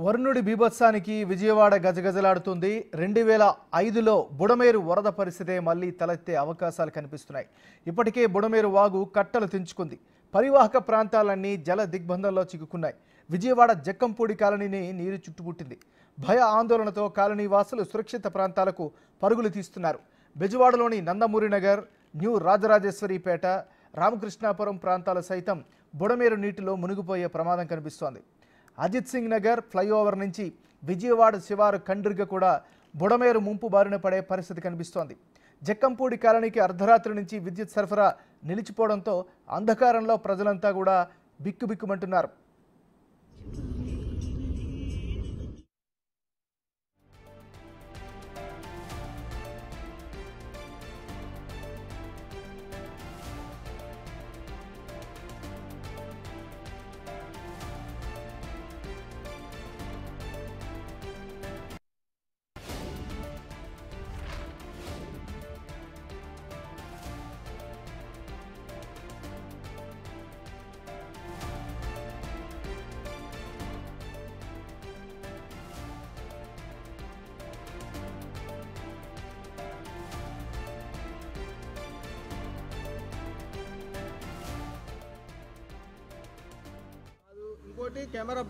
వరుణుడి బీభత్సానికి విజయవాడ గజగజలాడుతుంది. 2005లో బుడమేరు వరద పరిస్థితే మళ్లీ తలెత్తే అవకాశాలు కనిపిస్తున్నాయి. ఇప్పటికే బుడమేరు వాగు కట్టలు తెంచుకుంది. పరివాహక ప్రాంతాలన్నీ జల దిగ్బంధంలో చిక్కుకున్నాయి. విజయవాడ జక్కంపూడి కాలనీని నీరు చుట్టుముట్టింది. భయ ఆందోళనతో కాలనీ వాసులు సురక్షిత ప్రాంతాలకు పరుగులు తీస్తున్నారు. బెజవాడలోని నందమూరి నగర్, న్యూ రాజరాజేశ్వరిపేట, రామకృష్ణాపురం ప్రాంతాలు సైతం బుడమేరు నీటిలో మునిగిపోయే ప్రమాదం కనిపిస్తోంది. అజిత్ సింగ్ నగర్ ఫ్లైఓవర్ నుంచి విజయవాడ శివారు కండ్రిగ కూడా బుడమేరు ముంపు బారిన పడే పరిస్థితి కనిపిస్తోంది. జక్కంపూడి కాలనీకి అర్ధరాత్రి నుంచి విద్యుత్ సరఫరా నిలిచిపోవడంతో అంధకారంలో ప్రజలంతా కూడా బిక్కుబిక్కుమంటున్నారు. ఇంకోటి కెమెరా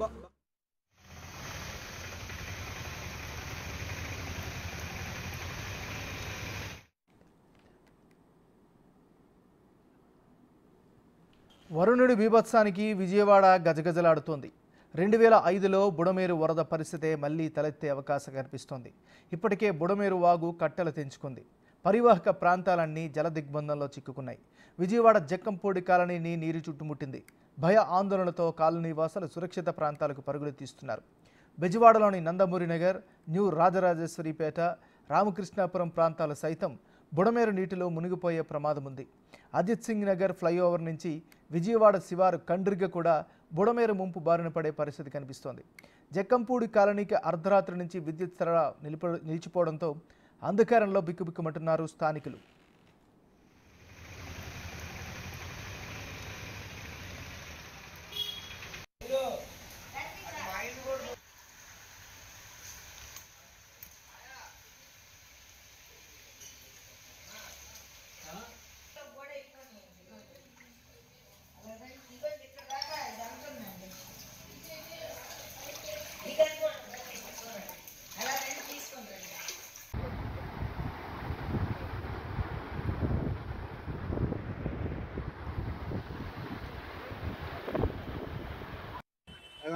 వరుణుడి బీభత్సానికి విజయవాడ గజగజలాడుతోంది. 2005లో బుడమేరు వరద పరిస్థితే మళ్లీ తలెత్తే అవకాశం కనిపిస్తోంది. ఇప్పటికే బుడమేరు వాగు కట్టలు తెంచుకుంది. పరివాహక ప్రాంతాలన్నీ జల దిగ్బంధంలో చిక్కుకున్నాయి. విజయవాడ జక్కంపూడి కాలనీని నీరు చుట్టుముట్టింది. భయ ఆందోళనతో కాలనీ వాసులు సురక్షిత ప్రాంతాలకు పరుగులు తీస్తున్నారు. బెజవాడలోని నందమూరి నగర్, న్యూ రాజరాజేశ్వరిపేట, రామకృష్ణాపురం ప్రాంతాలు సైతం బుడమేరు నీటిలో మునిగిపోయే ప్రమాదం ఉంది. అజిత్ సింగ్ నగర్ ఫ్లైఓవర్ నుంచి విజయవాడ శివారు కండ్రిగ కూడా బుడమేరు ముంపు బారిన పడే పరిస్థితి కనిపిస్తోంది. జక్కంపూడి కాలనీకి అర్ధరాత్రి నుంచి విద్యుత్ సరఫరా నిలిచిపోవడంతో అంధకారంలో బిక్కుబిక్కుమంటున్నారు స్థానికులు.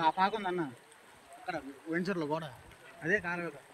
ఆ పాకుందన్న అక్కడ వెంచర్లో కూడా అదే కారణం.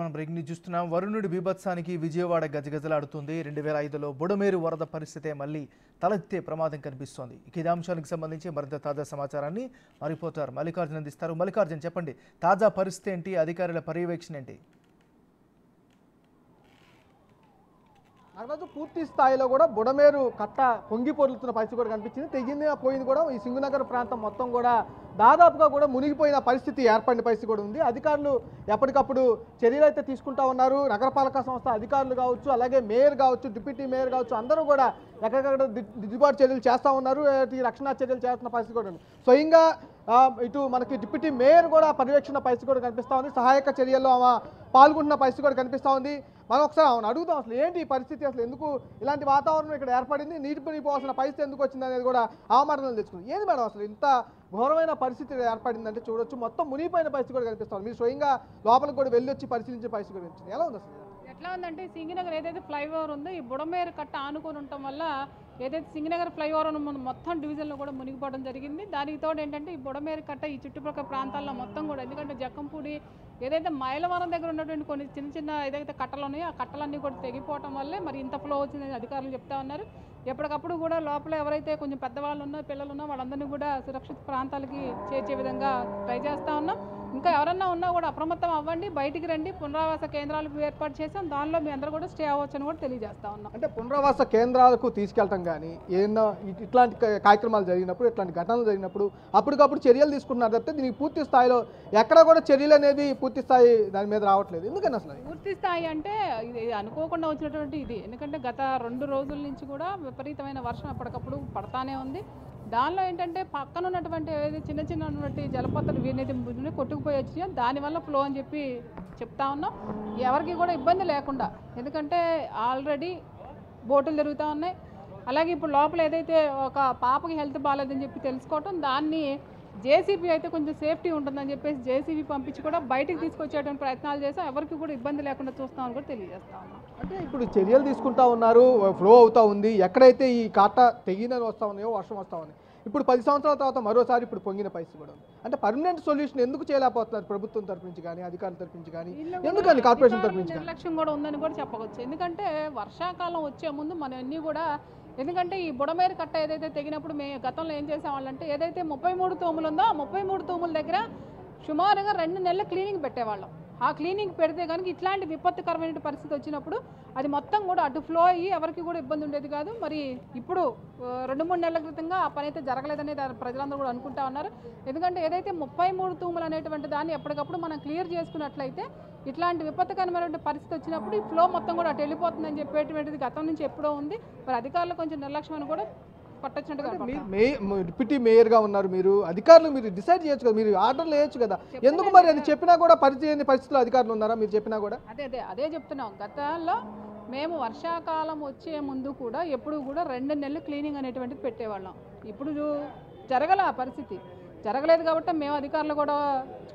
మనం బ్రేకింగ్ న్యూస్ చూస్తున్నాం. వరుణుడి బీభత్సానికి విజయవాడ గజగజలాడుతుంది. 2005లో బుడమేరు వరద పరిస్థితే మళ్లీ తలెత్తే ప్రమాదం కనిపిస్తోంది. ఇదే అంశానికి సంబంధించి మరింత తాజా సమాచారాన్ని మా రిపోర్టర్ మల్లికార్జున్ అందిస్తారు. మల్లికార్జున్, చెప్పండి, తాజా పరిస్థితి ఏంటి? అధికారుల పర్యవేక్షణ ఏంటి? నాగరాజు, పూర్తి స్థాయిలో కూడా బుడమేరు కట్ట పొంగి పొరులుతున్న పరిస్థితి కూడా కనిపించింది. తెగింది పోయింది కూడా. ఈ సింగునగర్ ప్రాంతం మొత్తం కూడా దాదాపుగా కూడా మునిగిపోయిన పరిస్థితి ఏర్పడిన పరిస్థితి కూడా ఉంది. అధికారులు ఎప్పటికప్పుడు చర్యలు అయితే తీసుకుంటా ఉన్నారు. నగరపాలక సంస్థ అధికారులు కావచ్చు, అలాగే మేయర్ కావచ్చు, డిప్యూటీ మేయర్ కావచ్చు, అందరూ కూడా ఎక్కడికక్కడ దిద్దుబాటు చర్యలు చేస్తూ ఉన్నారు. రక్షణ చర్యలు చేస్తున్న పరిస్థితి కూడా ఉంది. స్వయంగా ఇటు మనకి డిప్యూటీ మేయర్ కూడా పర్యవేక్షణ పరిస్థితి కూడా కనిపిస్తూ ఉంది. సహాయక చర్యల్లో ఆమె పాల్గొంటున్న పరిస్థితి కూడా కనిపిస్తూ ఉంది. మనం ఒకసారి అవును అడుగుతాం, అసలు ఏంటి ఈ పరిస్థితి, అసలు ఎందుకు ఇలాంటి వాతావరణం ఇక్కడ ఏర్పడింది, నీటి పడిపోవాల్సిన పరిస్థితి ఎందుకు వచ్చింది అనేది కూడా ఆమాటలు తెచ్చుకుంది. ఏంది మేడం అసలు ఇంత ఘోరమైన పరిస్థితి ఏర్పడిందంటే చూడొచ్చు, మొత్తం మునిగిపోయిన పరిస్థితి కూడా కనిపిస్తుంది. మీరు స్వయంగా లోపలికి కూడా వెళ్ళి వచ్చి పరిశీలించే పరిస్థితి కూడా కనిపిస్తుంది. ఎలా ఉంది అసలు? ఎట్లా ఉందంటే సింగినగర్ ఏదైతే ఫ్లైఓవర్ ఉందో ఈ బుడమేరు కట్ట ఆనుకొని ఉండటం వల్ల ఏదైతే సింగినగర్ ఫ్లైఓవర్ మొత్తం డివిజన్లో కూడా మునిగిపోవడం జరిగింది. దానికి తోడు ఏంటంటే ఈ బుడమేరు కట్ట ఈ చుట్టుపక్కల ప్రాంతాల్లో మొత్తం కూడా, ఎందుకంటే జక్కంపూడి ఏదైతే మైలవరం దగ్గర ఉన్నటువంటి కొన్ని చిన్న చిన్న ఏదైతే కట్టలు ఉన్నాయో ఆ కట్టలన్నీ కూడా తెగిపోవటం వల్లే మరి ఇంత ఫ్లో వచ్చిందని అధికారులు చెప్తా ఉన్నారు. ఎప్పటికప్పుడు కూడా లోపల ఎవరైతే కొంచెం పెద్దవాళ్ళు ఉన్నా పిల్లలు ఉన్నా వాళ్ళందరినీ కూడా సురక్షిత ప్రాంతాలకి చేర్చే విధంగా ట్రై చేస్తూ ఉన్నాం. ఇంకా ఎవరన్నా ఉన్నా కూడా అప్రమత్తం అవ్వండి, బయటికి రండి, పునరావాస కేంద్రాలకు ఏర్పాటు చేసాం, దానిలో మీ అందరూ కూడా స్టే అవ్వచ్చు అని కూడా తెలియజేస్తా ఉన్నాం. అంటే పునరావాస కేంద్రాలకు తీసుకెళ్ళటం కానీ ఏదైనా ఇట్లాంటి కార్యక్రమాలు జరిగినప్పుడు, ఇట్లాంటి ఘటనలు జరిగినప్పుడు అప్పటికప్పుడు చర్యలు తీసుకుంటున్నారు తప్పితే దీనికి పూర్తి స్థాయిలో ఎక్కడ కూడా చర్యలు అనేది పూర్తి స్థాయి దాని మీద రావట్లేదు. ఎందుకని అసలు పూర్తి స్థాయి అంటే ఇది అనుకోకుండా వచ్చినటువంటి ఇది, ఎందుకంటే గత 2 రోజుల నుంచి కూడా విపరీతమైన వర్షం ఎప్పటికప్పుడు పడతానే ఉంది. దానిలో ఏంటంటే పక్కన ఉన్నటువంటి ఏదైతే చిన్న చిన్న ఉన్నటువంటి జలపాతాలు వీనైతే కొట్టుకుపోయి వచ్చినాయో దానివల్ల ఫ్లో అని చెప్పి చెప్తా ఉన్నాం. ఎవరికి కూడా ఇబ్బంది లేకుండా, ఎందుకంటే ఆల్రెడీ బోటులు జరుగుతూ ఉన్నాయి. అలాగే ఇప్పుడు లోపల ఏదైతే ఒక పాపకి హెల్త్ బాగాలేదని చెప్పి తెలుసుకోవటం, దాన్ని జేసీబీ అయితే కొంచెం సేఫ్టీ ఉంటుందని చెప్పేసి జేసీబీ పంపించి కూడా బయటికి తీసుకొచ్చేటువంటి ప్రయత్నాలు చేస్తాం. ఎవరికి కూడా ఇబ్బంది లేకుండా చూస్తామని కూడా తెలియజేస్తా ఉన్నాం. అంటే ఇప్పుడు చర్యలు తీసుకుంటా ఉన్నారు, ఫ్లో అవుతూ ఉంది. ఎక్కడైతే ఈ కాట తెగినని వస్తూ ఉన్నాయో వర్షం వస్తూ ఉంది, ఇప్పుడు 10 సంవత్సరాల తర్వాత మరోసారి ఇప్పుడు పొంగిన పరిస్థితి కూడా ఉంది. అంటే పర్మనెంట్ సొల్యూషన్ ఎందుకు చేయలేకపోతున్నారు ప్రభుత్వం తరపు నుంచి కానీ, అధికారుల తరపు నుంచి కానీ, ఎందుకని కార్పొరేషన్ తరపు నుంచి? నిర్లక్ష్యం కూడా ఉందని కూడా చెప్పవచ్చు. ఎందుకంటే వర్షాకాలం వచ్చే ముందు మనం అన్నీ కూడా, ఎందుకంటే ఈ బుడమేరు కట్ట ఏదైతే తెగినప్పుడు మేము గతంలో ఏం చేసేవాళ్ళంటే ఏదైతే 33 తూములు ఉందో ఆ 33 తూముల దగ్గర సుమారుగా 2 నెలలు క్లీనింగ్ పెట్టేవాళ్ళం. ఆ క్లీనింగ్ పెడితే కనుక ఇట్లాంటి విపత్తుకరమైన పరిస్థితి వచ్చినప్పుడు అది మొత్తం కూడా అటు ఫ్లో అయ్యి ఎవరికి కూడా ఇబ్బంది ఉండేది కాదు. మరి ఇప్పుడు 2-3 నెలల క్రితంగా ఆ పని అయితే జరగలేదనేది ప్రజలందరూ కూడా అనుకుంటా ఉన్నారు. ఎందుకంటే ఏదైతే 33 తూములు అనేటువంటి దాన్ని ఎప్పటికప్పుడు మనం క్లియర్ చేసుకున్నట్లయితే ఇట్లాంటి విపత్తుకరమైన పరిస్థితి వచ్చినప్పుడు ఈ ఫ్లో మొత్తం కూడా అటు వెళ్ళిపోతుందని చెప్పేటువంటిది గతం నుంచి ఎప్పుడో ఉంది. మరి అధికారులు కొంచెం నిర్లక్ష్యం అని కూడా డిప్యూటీ మేయర్గా ఉన్నారు మీరు, అధికారులు మీరు డిసైడ్ చేయొచ్చు కదా, మీరు ఆర్డర్లు వేయచ్చు కదా, ఎందుకు మరి అని చెప్పినా కూడా పరిచయం పరిస్థితుల్లో అధికారులు ఉన్నారా మీరు చెప్పినా కూడా? అదే చెప్తున్నాం. గతంలో మేము వర్షాకాలం వచ్చే ముందు కూడా ఎప్పుడు కూడా 2 నెలలు క్లీనింగ్ అనేటువంటిది పెట్టేవాళ్ళం. ఇప్పుడు జరగల ఆ పరిస్థితి జరగలేదు కాబట్టి మేము అధికారులు కూడా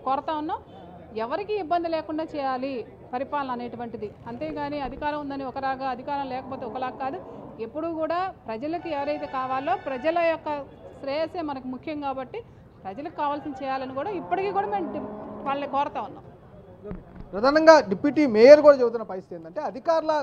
కోరుతా ఉన్నాం, ఎవరికి ఇబ్బంది లేకుండా చేయాలి పరిపాలన అనేటువంటిది. అంతేగాని అధికారం ఉందని ఒకలాగా, అధికారం లేకపోతే ఒకలాగా కాదు. ఎప్పుడు కూడా ప్రజలకు ఎవరైతే కావాలో ప్రజల యొక్క శ్రేయస్సే మనకు ముఖ్యం కాబట్టి ప్రజలకు కావాల్సిన చేయాలని కూడా ఇప్పటికీ కూడా మేము వాళ్ళని కోరుతా ఉన్నాం. ప్రధానంగా డిప్యూటీ మేయర్ కూడా చెబుతున్న పరిస్థితి ఏంటంటే అధికారుల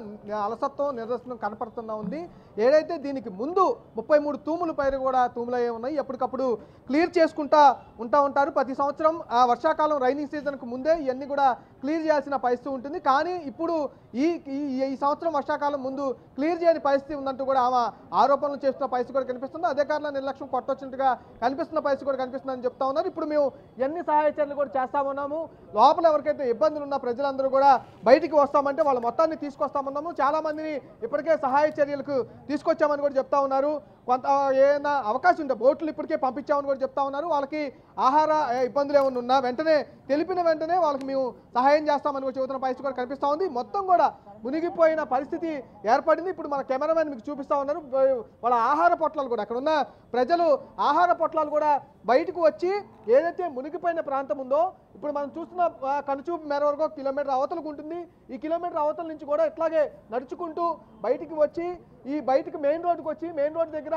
అలసత్వం నిదర్శనం కనపడుతున్నా ఉంది. ఏదైతే దీనికి ముందు 33 తూముల పైరు కూడా తూములు అయ్యే ఉన్నాయి, ఎప్పటికప్పుడు క్లియర్ చేసుకుంటా ఉంటారు. ప్రతి సంవత్సరం ఆ వర్షాకాలం రైనింగ్ సీజన్కు ముందే ఇవన్నీ కూడా క్లియర్ చేయాల్సిన పరిస్థితి ఉంటుంది. కానీ ఇప్పుడు ఈ సంవత్సరం వర్షాకాలం ముందు క్లియర్ చేయని పరిస్థితి ఉందంటూ కూడా ఆమె ఆరోపణలు చేస్తున్న పరిస్థితి కూడా కనిపిస్తుంది. అధికారుల నిర్లక్ష్యం కొట్టొచ్చినట్టుగా కనిపిస్తున్న పరిస్థితి కూడా కనిపిస్తుందని చెప్తా ఉన్నారు. ఇప్పుడు మేము ఎన్ని సహాయ చర్యలు కూడా చేస్తా ఉన్నాము, లోపల ఎవరికైతే ఇబ్బందులు ఉన్న ప్రజలందరూ కూడా బయటికి వస్తామంటే వాళ్ళ మొత్తాన్ని తీసుకొస్తామన్నాము. చాలా మందిని ఇప్పటికే సహాయ చర్యలకు తీసుకొచ్చామని కూడా చెప్తా ఉన్నారు. కొంత ఏదైనా అవకాశం ఉంటే బోట్లు ఇప్పటికే పంపించామని కూడా చెప్తా ఉన్నారు. వాళ్ళకి ఆహార ఇబ్బందులు ఏమైనా ఉన్నా వెంటనే తెలిపిన వెంటనే వాళ్ళకి మేము సహాయం చేస్తామని కూడా చెబుతున్న పరిస్థితి కూడా కనిపిస్తూ ఉంది. మొత్తం కూడా మునిగిపోయిన పరిస్థితి ఏర్పడింది. ఇప్పుడు మన కెమెరామెన్ మీకు చూపిస్తూ ఉన్నారు. వాళ్ళ ఆహార పొట్లాలు కూడా, అక్కడ ఉన్న ప్రజలు ఆహార పొట్లాలు కూడా బయటకు వచ్చి ఏదైతే మునిగిపోయిన ప్రాంతం ఉందో ఇప్పుడు మనం చూస్తున్న కనుచూపు మేర వరకు కిలోమీటర్ అవతలకు ఉంటుంది. ఈ కిలోమీటర్ అవతల నుంచి కూడా ఇట్లాగే నడుచుకుంటూ బయటికి వచ్చి ఈ బయటికి మెయిన్ రోడ్డుకి వచ్చి మెయిన్ రోడ్డు దగ్గర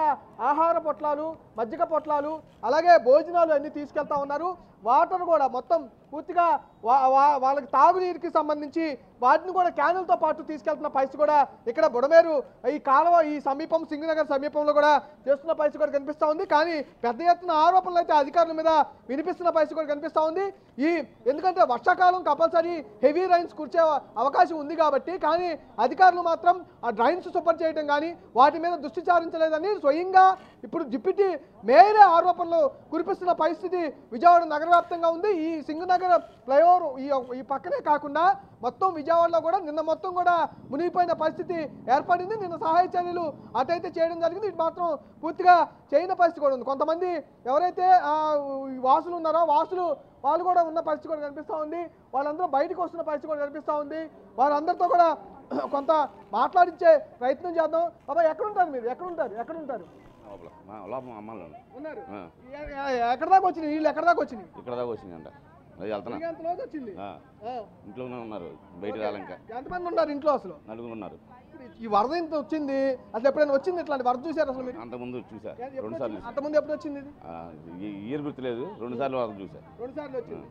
ఆహార పొట్లాలు, మజ్జిగ పొట్లాలు, అలాగే భోజనాలు అన్నీ తీసుకెళ్తా ఉన్నారు. వాటర్ కూడా మొత్తం పూర్తిగా వాళ్ళకి తాగునీరుకి సంబంధించి వాటిని కూడా క్యానులతో పాటు తీసుకెళ్తున్న పరిస్థితి కూడా ఇక్కడ బుడమేరు ఈ కాలువ ఈ సమీపం సింగనగర్ సమీపంలో కూడా చేస్తున్న పరిస్థితి కూడా కనిపిస్తూ ఉంది. కానీ పెద్ద ఎత్తున ఆరోపణలు అయితే అధికారుల మీద వినిపిస్తున్న పరిస్థితి కూడా కనిపిస్తూ ఉంది. ఎందుకంటే వర్షాకాలం కంపల్సరీ హెవీ రైన్స్ కురిసే అవకాశం ఉంది కాబట్టి, కానీ అధికారులు మాత్రం ఆ డ్రైన్స్ శుభ్రం చేయడం కానీ వాటి మీద దృష్టి సారించలేదని స్వయంగా ఇప్పుడు డిప్యూటీ మేయరే ఆరోపణలు కురిపిస్తున్న పరిస్థితి విజయవాడ నగర వ్యాప్తంగా ఉంది. ఈ సింగనగర్ ఫ్లైఓవర్ ఈ పక్కనే కాకుండా మొత్తం విజయవాడలో కూడా నిన్న మొత్తం కూడా మునిగిపోయిన పరిస్థితి ఏర్పడింది. నిన్న సహాయ చర్యలు అటైతే చేయడం జరిగింది, ఇటు మాత్రం పూర్తిగా చేయని పరిస్థితి కూడా ఉంది. కొంతమంది ఎవరైతే వాసులు ఉన్నారో వాళ్ళు కూడా ఉన్న పరిస్థితి కూడా కనిపిస్తూ ఉంది. వాళ్ళందరూ బయటకు వస్తున్న పరిస్థితి కూడా కనిపిస్తూ ఉంది. వారందరితో కూడా కొంత మాట్లాడించే ప్రయత్నం చేద్దాం. బాబా ఎక్కడుంటారు మీరు? ఎక్కడుంటారు? ఉన్నారు. ఎక్కడ దాకా వచ్చినాయి నీళ్ళు? ఎక్కడ దాకా వచ్చినాయి? ఇక్కడ దాకా వచ్చినాయంట. వచ్చింది ఇంట్లోనే ఉన్నారు, బయట రాలేక. ఎంతమంది ఉన్నారు ఇంట్లో? అసలు 4 ఉన్నారు. ఈ వరద ఇంత వచ్చింది, అసలు ఎప్పుడైనా వచ్చింది ఇట్లాంటి వరద చూసారు అసలు మీరు? అంతకుముందు చూసా, 2 సార్లు. అంతకుముందు ఎప్పుడు వచ్చింది? ఇయర్ గుర్తులేదు, 2 సార్లు వరద చూసా. 2 సార్లు వచ్చింది.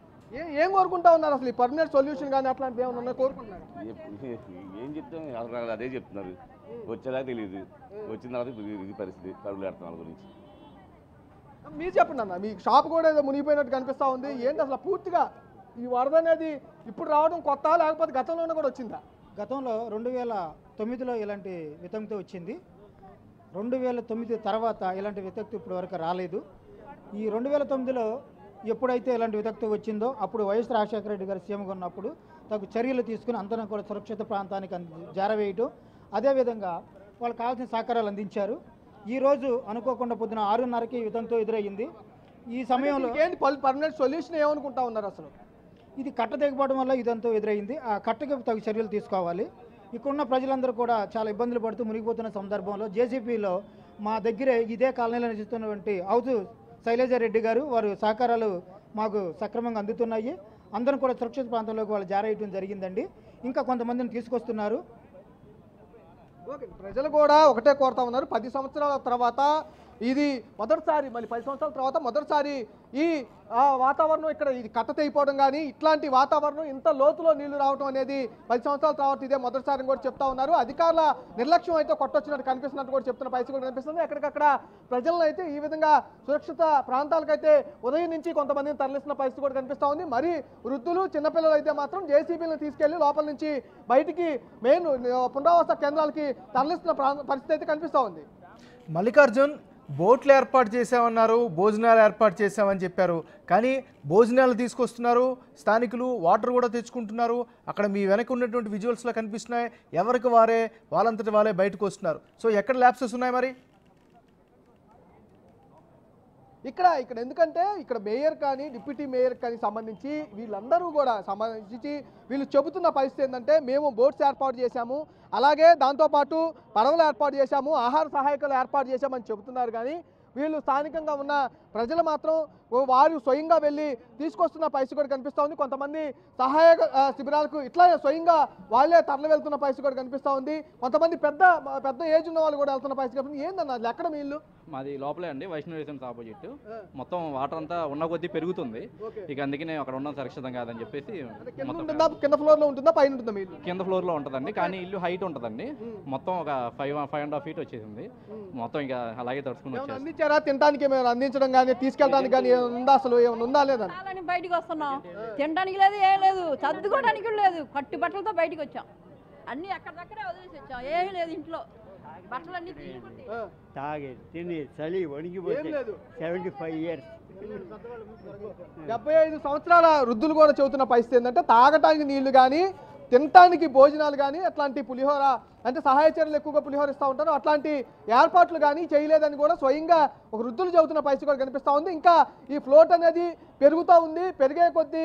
ఏం కోరుకుంటా ఉన్నారు అసలు? ఈ పర్మనెంట్ సొల్యూషన్ కానీ అట్లాంటివి ఏమన్నా కోరుకుంటున్నారు? ఏం చెప్తాం, అదే చెప్తున్నారు. వచ్చేదాకా తెలియదు, వచ్చిన తర్వాత ఇది పరిస్థితి. కడుపులు ఆడుతున్న వాళ్ళ గురించి మీరు చెప్పండి అన్న. మీ షాప్ కూడా ఏదో మునిగిపోయినట్టు కనిపిస్తూ ఉంది. ఏంటి అసలు పూర్తిగా ఈ వరద అనేది ఇప్పుడు రావడం కొత్త, లేకపోతే గతంలోనే కూడా వచ్చిందా? గతంలో 2009లో ఇలాంటి వితంతు వచ్చింది. 2009 తర్వాత ఇలాంటి వితంతు ఇప్పటి వరకు రాలేదు. ఈ 2009లో ఎప్పుడైతే ఇలాంటి వితంతు వచ్చిందో అప్పుడు వైఎస్ రాజశేఖర రెడ్డి గారు సీఎంగా ఉన్నప్పుడు తగు చర్యలు తీసుకుని అందరం కూడా సురక్షిత ప్రాంతానికి జారవేయటం, అదేవిధంగా వాళ్ళకి కావాల్సిన సహకారాలు అందించారు. ఈరోజు అనుకోకుండా పొద్దున 6:30కి వితంతు ఎదురయ్యింది. ఈ సమయంలో ఏంటి పర్మనెంట్ సొల్యూషన్ ఏమనుకుంటా ఉన్నారు అసలు? ఇది కట్ట తెగిపోవడం వల్ల ఇదంతా ఎదురైంది. ఆ కట్టకి తగు చర్యలు తీసుకోవాలి. ఇక్కడున్న ప్రజలందరూ కూడా చాలా ఇబ్బందులు పడుతూ మునిగిపోతున్న సందర్భంలో జేసీబీలో మా దగ్గరే ఇదే కాలనీలో నివసిస్తున్నటువంటి హౌస్ శైలజారెడ్డి గారు వారు సహకారాలు మాకు సక్రమంగా అందుతున్నాయి. అందరం కూడా సురక్షిత ప్రాంతంలోకి వాళ్ళు జారేయటం జరిగిందండి. ఇంకా కొంతమందిని తీసుకొస్తున్నారు. ఓకే, ప్రజలు కూడా ఒకటే కోరుతా ఉన్నారు. 10 సంవత్సరాల తర్వాత ఇది మొదటిసారి, మళ్ళీ 10 సంవత్సరాల తర్వాత మొదటిసారి ఈ వాతావరణం ఇక్కడ ఇది కట్ట తెగిపోవడం కానీ ఇట్లాంటి వాతావరణం ఇంత లోతులో నీళ్లు రావడం అనేది 10 సంవత్సరాల తర్వాత ఇదే మొదటిసారి కూడా చెప్తా ఉన్నారు. అధికారుల నిర్లక్ష్యం అయితే కొట్టొచ్చినట్టు కనిపిస్తున్నట్టు కూడా చెప్తున్న పరిస్థితి కూడా కనిపిస్తుంది. ఎక్కడికక్కడ ప్రజలను అయితే ఈ విధంగా సురక్షిత ప్రాంతాలకైతే ఉదయం నుంచి కొంతమందిని తరలిస్తున్న పరిస్థితి కూడా కనిపిస్తూ ఉంది. మరి వృద్ధులు చిన్నపిల్లలు అయితే మాత్రం జేసీబీలను తీసుకెళ్లి లోపల నుంచి బయటికి మెయిన్ పునరావాస కేంద్రాలకి తరలిస్తున్న పరిస్థితి అయితే కనిపిస్తూ ఉంది. మల్లికార్జున్, బోట్లు ఏర్పాటు చేసామన్నారు, భోజనాలు ఏర్పాటు చేసామని చెప్పారు. కానీ భోజనాలు తీసుకొస్తున్నారు, స్థానికులు వాటర్ కూడా తెచ్చుకుంటున్నారు. అక్కడ మీ వెనక ఉన్నటువంటి విజువల్స్లో కనిపిస్తున్నాయి. ఎవరికి వారే వాళ్ళంతటి వాళ్ళే బయటకు వస్తున్నారు. సో ఎక్కడ ల్యాప్సెస్ ఉన్నాయి మరి? ఇక్కడ ఎందుకంటే ఇక్కడ మేయర్ కానీ డిప్యూటీ మేయర్ కానీ సంబంధించి వీళ్ళందరూ కూడా వీళ్ళు చెబుతున్న పరిస్థితి ఏంటంటే మేము బోట్స్ ఏర్పాటు చేశాము, అలాగే దాంతోపాటు పడవలు ఏర్పాటు చేశాము, ఆహార సహాయకులు ఏర్పాటు చేశామని చెబుతున్నారు. కానీ వీళ్ళు స్థానికంగా ఉన్న ప్రజలు మాత్రం వారు స్వయంగా వెళ్ళి తీసుకొస్తున్న పరిస్థితి కూడా కనిపిస్తూ ఉంది. కొంతమంది సహాయ శిబిరాలకు ఇట్లా స్వయంగా వాళ్ళే తరలి వెళ్తున్న పరిస్థితి కూడా కనిపిస్తూ ఉంది. కొంతమంది పెద్ద ఏజ్ ఉన్న వాళ్ళు కూడా వెళ్తున్న పరిస్థితి కనిపిస్తుంది. ఏందన్న అది ఎక్కడ మీ ఇల్లు? మాది లోపలే అండి, వైష్ణవ రిసార్ట్స్ ఆపోజిట్. మొత్తం వాటర్ అంతా ఉన్న కొద్దీ పెరుగుతుంది. ఇక అందుకనే అక్కడ ఉన్న సురక్షితం కాదని చెప్పేసి కింద ఫ్లోర్ లో ఉంటుందా, పైన ఉంటుందా? మీ ఇల్లు కింద ఫ్లోర్ లో ఉంటుందండి, కానీ ఇల్లు హైట్ ఉంటుందండి. మొత్తం ఒక 5.5 feet వచ్చేసింది. మొత్తం ఇక అలాగే తడుచుకుని వచ్చేసి అందించారా? తినడానికి ఏమైనా అందించడం కానీ తీసుకెళ్ళడానికి కానీ ఉందా? అసలు ఏమైనా ఉందా లేదా? బయటకు వస్తున్నాం, తినడానికి లేదు, ఏం లేదు, చదువుకోవడానికి లేదు. కట్టి బట్టలతో బయటకు వచ్చాం, అన్ని అక్కడిదక్కడే వదిలేసి వచ్చాం. ఏమీ లేదు ఇంట్లో, బట్టలన్నీ తాగే తిని చలి వణికిపోతే 75 years 75 సంవత్సరాల వృద్ధులు కూడా చెబుతున్న పరిస్థితి ఏంటంటే తాగటానికి నీళ్లు కానీ తినటానికి భోజనాలు కానీ అట్లాంటి పులిహోర అంటే సహాయ చర్యలు ఎక్కువగా పులిహోర ఇస్తూ ఉంటారు, అట్లాంటి ఏర్పాట్లు కానీ చేయలేదని కూడా స్వయంగా ఒక వృద్ధులు చెబుతున్న పరిస్థితి కూడా కనిపిస్తూ ఉంది. ఇంకా ఈ ఫ్లోట్ అనేది పెరుగుతూ ఉంది, పెరిగే కొద్దీ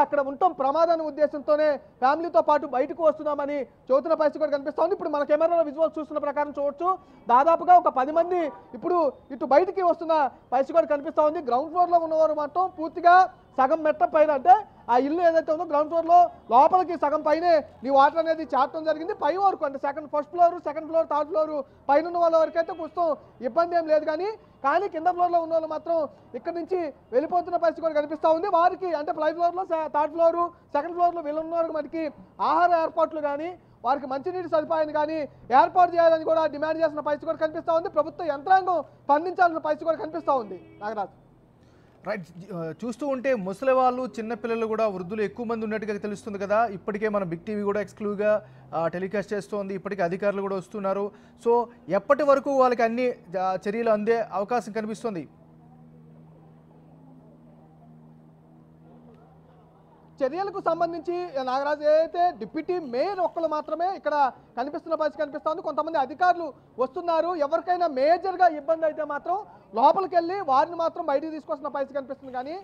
అక్కడ ఉండటం ప్రమాదాన్ని ఉద్దేశంతోనే ఫ్యామిలీతో పాటు బయటకు వస్తున్నామని చెబుతున్న పరిస్థితి కూడా కనిపిస్తూ ఉంది. ఇప్పుడు మన కెమెరాలో విజువల్స్ చూస్తున్న ప్రకారం చూడొచ్చు, దాదాపుగా ఒక 10 మంది ఇప్పుడు ఇటు బయటికి వస్తున్న పరిస్థితి కూడా కనిపిస్తూ ఉంది. గ్రౌండ్ ఫ్లోర్లో ఉన్నవారు మాత్రం పూర్తిగా సగం మెట్ట పైన అంటే ఆ ఇల్లు ఏదైతే ఉందో గ్రౌండ్ ఫ్లోర్లో లోపలికి సగం పైనే నీ వాటర్ అనేది చాటడం జరిగింది. పై వరకు అంటే first floor, second floor, third floor పైన ఉన్న వాళ్ళ వరకు అయితే కొంచెం ఇబ్బంది ఏం లేదు. కానీ కింద ఫ్లోర్లో ఉన్న వాళ్ళు మాత్రం ఇక్కడ నుంచి వెళ్ళిపోతున్న పరిస్థితి కూడా కనిపిస్తూ ఉంది. వారికి అంటే ఫ్లై ఫ్లోర్లో, థర్డ్ ఫ్లోర్, సెకండ్ ఫ్లోర్లో వీళ్ళున్న వారికి మనకి ఆహార ఏర్పాట్లు కానీ వారికి మంచినీటి సదుపాయాన్ని కానీ ఏర్పాటు చేయాలని కూడా డిమాండ్ చేస్తున్న పరిస్థితి కూడా కనిపిస్తూ ఉంది. ప్రభుత్వ యంత్రాంగం స్పందించాల్సిన పరిస్థితి కూడా కనిపిస్తూ ఉంది. నాగరాజు, రైట్, చూస్తూ ఉంటే ముసలి వాళ్ళు, చిన్నపిల్లలు కూడా వృద్ధులు ఎక్కువ మంది ఉన్నట్టుగా తెలుస్తుంది కదా. ఇప్పటికే మన బిగ్ టీవీ కూడా ఎక్స్క్లూజివ్గా టెలికాస్ట్ చేస్తోంది. ఇప్పటికే అధికారులు కూడా వస్తున్నారు. సో ఎప్పటి వరకు వాళ్ళకి అన్ని చర్యలు అందే అవకాశం కనిపిస్తుంది? చర్యలకు సంబంధించి నాగరాజు ఏదైతే డిప్యూటీ మేయర్ ఒక్కరు మాత్రమే ఇక్కడ కనిపిస్తున్న పరిస్థితి కనిపిస్తుంది. కొంతమంది అధికారులు వస్తున్నారు. ఎవరికైనా మేజర్గా ఇబ్బంది అయితే మాత్రం లోపలికి వెళ్ళి వారిని మాత్రం బయటికి తీసుకొస్తున్న పరిస్థితి కనిపిస్తుంది. కానీ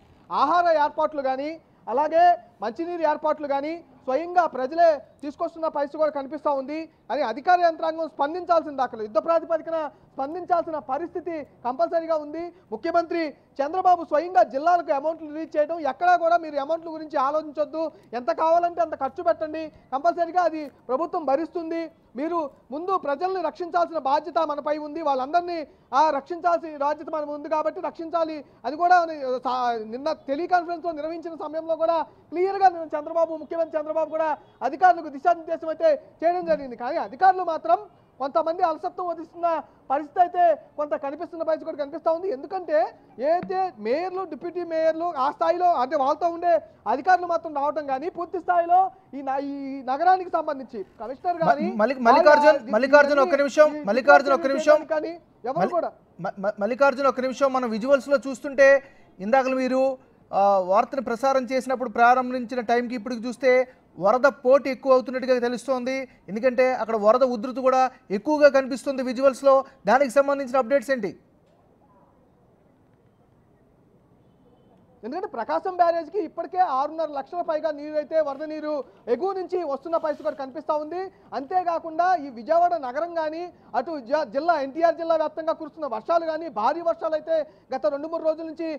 ఆహార ఏర్పాట్లు కానీ అలాగే మంచినీరు ఏర్పాట్లు కానీ స్వయంగా ప్రజలే తీసుకొస్తున్న పరిస్థితి కూడా కనిపిస్తూ ఉంది. అని అధికార యంత్రాంగం స్పందించాల్సింది, అక్కడ యుద్ధ ప్రాతిపదికన స్పందించాల్సిన పరిస్థితి కంపల్సరీగా ఉంది. ముఖ్యమంత్రి చంద్రబాబు స్వయంగా జిల్లాలకు అమౌంట్లు రిలీజ్ చేయడం, ఎక్కడా కూడా మీరు అమౌంట్ల గురించి ఆలోచించొద్దు, ఎంత కావాలంటే అంత ఖర్చు పెట్టండి, కంపల్సరీగా అది ప్రభుత్వం భరిస్తుంది, మీరు ముందు ప్రజల్ని రక్షించాల్సిన బాధ్యత మనపై ఉంది, వాళ్ళందరినీ రక్షించాల్సిన బాధ్యత మనం ఉంది కాబట్టి రక్షించాలి అని కూడా నిన్న టెలికాన్ఫరెన్స్లో నిర్వహించిన సమయంలో కూడా క్లియర్గా ముఖ్యమంత్రి చంద్రబాబు కూడా అధికారులకు దిశానిర్దేశం అయితే చేయడం జరిగింది. కానీ అధికారులు మాత్రం కొంతమంది అలసత్వం వదిస్తున్న పరిస్థితి అయితే కొంత కనిపిస్తున్న పరిస్థితి కూడా కనిపిస్తూ ఉంది. ఎందుకంటే ఏదైతే మేయర్లు డిప్యూటీ మేయర్లు ఆ స్థాయిలో అంటే వాళ్ళతో ఉండే అధికారులు మాత్రం రావడం కానీ పూర్తి స్థాయిలో ఈ నగరానికి సంబంధించి కమిషనర్ కానీ మల్లికార్జున్ ఒక్క నిమిషం కానీ ఎవరు కూడా మల్లికార్జున్ ఒక్క నిమిషం మనం విజువల్స్ లో చూస్తుంటే ఇందాక మీరు వార్తను ప్రసారం చేసినప్పుడు ప్రారంభించిన టైంకి ఇప్పటికి చూస్తే వరద పోటీ ఎక్కువ అవుతున్నట్టుగా తెలుస్తోంది. ఎందుకంటే అక్కడ వరద ఉధృతి కూడా ఎక్కువగా కనిపిస్తుంది విజువల్స్లో. దానికి సంబంధించిన అప్డేట్స్ ఏంటి? ఎందుకంటే ప్రకాశం బ్యారేజ్కి ఇప్పటికే 6.5 లక్షల పైగా నీరు అయితే వరద నీరు ఎగువ నుంచి వస్తున్న పరిస్థితి కూడా కనిపిస్తూ ఉంది. అంతేకాకుండా ఈ విజయవాడ నగరం కానీ అటు జిల్లా ఎన్టీఆర్ జిల్లా వ్యాప్తంగా కురుస్తున్న వర్షాలు కానీ భారీ వర్షాలు అయితే గత 2-3 రోజుల నుంచి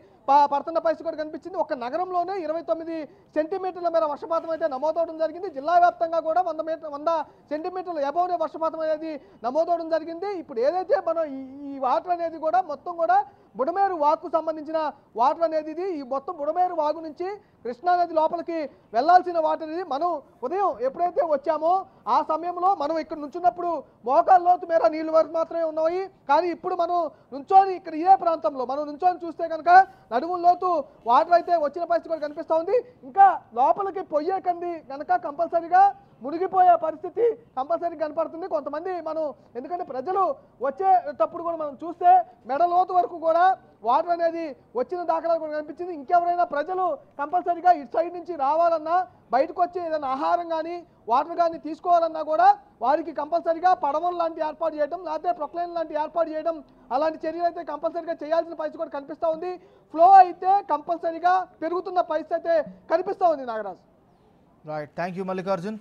పడుతున్న పరిస్థితి కూడా కనిపించింది. ఒక నగరంలోనే 29 సెంటీమీటర్ల మేర వర్షపాతం అయితే నమోదవడం జరిగింది. జిల్లా వ్యాప్తంగా కూడా 100 సెంటీమీటర్ల ఎబోనే వర్షపాతం అనేది నమోదవడం జరిగింది. ఇప్పుడు ఏదైతే మనం ఈ వాటర్ అనేది కూడా మొత్తం కూడా బుడమేరు వాగుకు సంబంధించిన వాటర్ అనేది ఈ మొత్తం బుడమేరు వాగు నుంచి కృష్ణానది లోపలికి వెళ్లాల్సిన వాటర్ అనేది మనం ఉదయం ఎప్పుడైతే వచ్చామో ఆ సమయంలో మనం ఇక్కడ నుంచున్నప్పుడు మోకాళ్ళ లోతు మేర నీళ్లు వరకు మాత్రమే ఉన్నాయి. కానీ ఇప్పుడు మనం నుంచొని ఇక్కడ ఇదే ప్రాంతంలో మనం నుంచొని చూస్తే కనుక నడుముల లోతు వాటర్ అయితే వచ్చిన పరిస్థితి కూడా కనిపిస్తూ ఉంది. ఇంకా లోపలికి పొయ్యే కంది కనుక కంపల్సరీగా మునిగిపోయే పరిస్థితి కంపల్సరీ కనపడుతుంది. కొంతమంది మనం ఎందుకంటే ప్రజలు వచ్చేటప్పుడు కూడా మనం చూస్తే మెడలోతు వరకు కూడా వాటర్ అనేది వచ్చిన దాఖలాలు కూడా కనిపించింది. ఇంకెవరైనా ప్రజలు కంపల్సరీగా ఇటు సైడ్ నుంచి రావాలన్నా బయటకు వచ్చి ఏదైనా ఆహారం కానీ వాటర్ కానీ తీసుకోవాలన్నా కూడా వారికి కంపల్సరీగా పడవలు లాంటి ఏర్పాటు చేయడం లేకపోతే ప్రొక్లైన్ లాంటి ఏర్పాటు చేయడం అలాంటి చర్యలు అయితే కంపల్సరీగా చేయాల్సిన పరిస్థితి కూడా కనిపిస్తూ ఉంది. ఫ్లో అయితే కంపల్సరీగా పెరుగుతున్న పరిస్థితి అయితే కనిపిస్తూ ఉంది. Nagaraj. Right, thank you Mallikarjun.